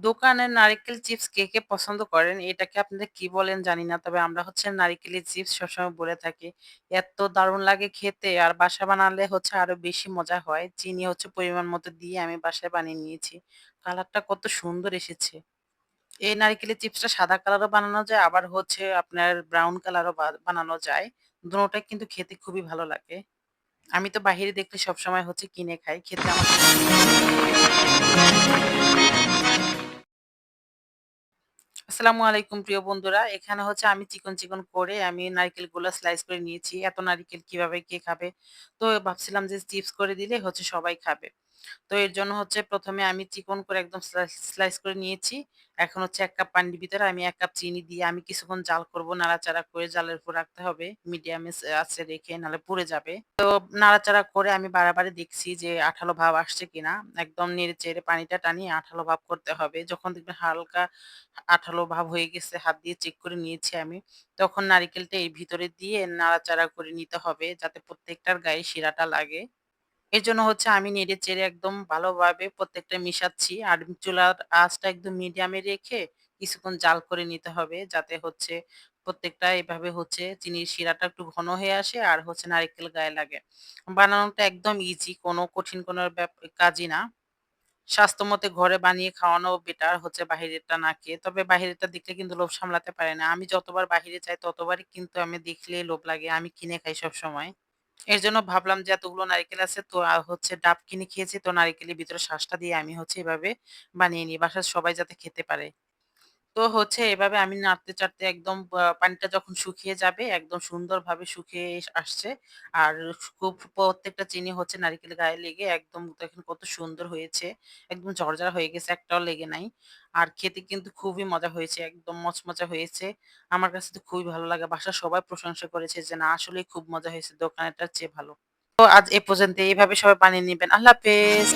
দোকানের নারিকেল চিপস কে পছন্দ করেন? এটাকে আপনারা কি বলেন জানি না। তবে আমরা হচ্ছে নারিকেলের চিপস সবসময় বলে থাকি। এত দারুণ লাগে খেতে আর বাসায় বানালে হচ্ছে আরো বেশি মজা হয়। চিনি হচ্ছে পরিমাণ মতো দিয়ে আমি বাসায় বানিয়ে নিয়েছি। কালারটা কত সুন্দর এসেছে। এই নারিকেলের চিপসটা সাদা কালারও বানানো যায় আবার হচ্ছে আপনার ব্রাউন কালারও বানানো যায়। দোনোটাই কিন্তু খেতে খুবই ভালো লাগে। আমি তো বাহিরে দেখলে সবসময় হচ্ছে কিনে খাই। খেতে আমার আসসালামু আলাইকুম প্রিয় বন্ধুরা। এখানে হচ্ছে আমি চিকন করে আমি নারকেলগুলা স্লাইস করে নিয়েছি। এত নারিকেল কিভাবে কে খাবে? তো ভাবছিলাম যে চিপস করে দিলে হচ্ছে সবাই খাবে। তো এর জন্য হচ্ছে ১ম এ আমি চিকন করে একদম স্লাইস করে নিয়েছি। এখন হচ্ছে ১ কাপ পানির ভিতরে আমি ১ কাপ চিনি দিয়ে আমি কিছুক্ষণ জাল করব। নাড়াচাড়া করে জালের উপর রাখতে হবে। মিডিয়াম আঁচে রেখে নাহলে পুড়ে যাবে। তো নাড়াচাড়া করে আমি বারে দেখছি যে আঠালো ভাব আসছে কিনা। একদম নেড়ে-চেড়ে পানিটা টানিয়ে আঠালো ভাব করতে হবে। যখন দেখবেন হালকা আঠালো ভাব হয়ে গেছে, হাত দিয়ে চেক করে নিয়েছি আমি। তখন নারিকেলটা এর ভিতরে দিয়ে নাড়াচাড়া করে নিতে হবে যাতে প্রত্যেকটার গায়ে শিরাটা লাগে। এজন্য হচ্ছে আমি নেড়ে-চেড়ে একদম ভালোভাবে প্রত্যেকটা মিশাচ্ছি। আর চুলার আঁচটা একদম মিডিয়ামে রেখে কিছুক্ষণ জাল করে নিতে হবে। যাতে হচ্ছে প্রত্যেকটা এভাবে হচ্ছে চিনির শিরাটা একটু ঘন হয়ে আসে আর হচ্ছে নারিকেল গায়ে লাগে। বানানোটা একদম ইজি কোনো কঠিন কোনো কাজই না। স্বাস্থ্যমতে ঘরে বানিয়ে খাওয়ানো বেটার হচ্ছে বাহিরেরটা না খেয়ে। তবে বাহিরেরটা দেখলে কিন্তু লোভ সামলাতে পারি না। আমি যতবার বাহিরে যাই ততবারই কিন্তু আমি দেখলেই লোভ লাগে। আমি কিনে খাই সবসময়। এজন্য ভাবলাম যে এতগুলো নারিকেল আছে তো হচ্ছে ডাব কিনে খেয়েছি তো নারিকেলের ভিতরে শাঁসটা দিয়ে আমি হচ্ছে এভাবে বানিয়ে নিই। বাসার সবাই যাতে খেতে পারে। তো হচ্ছে এভাবে আমি নাড়তে-চাড়তে একদম পানিটা যখন শুকিয়ে যাবে, একদম সুন্দরভাবে শুকিয়ে আসছে। আর খুব প্রত্যেকটা চিনি হচ্ছে নারিকেলের গায়ে লেগে একদম দেখেন কত সুন্দর হয়েছে। একদম ঝরঝরা হয়ে গেছে, একটাও লেগে নাই। আর খেতে কিন্তু খুবই মজা হয়েছে, একদম মচমচা হয়েছে। আমার কাছে তো খুবই ভালো লাগে। বাসার সবাই প্রশংসা করেছে যে, "না আসলেই খুব মজা হয়েছে, দোকানেরটার চেয়ে ভালো।" তো আজ এ পর্যন্ত। এভাবে সবাই বানিয়ে নিবেন। আল্লাহ হাফেজ।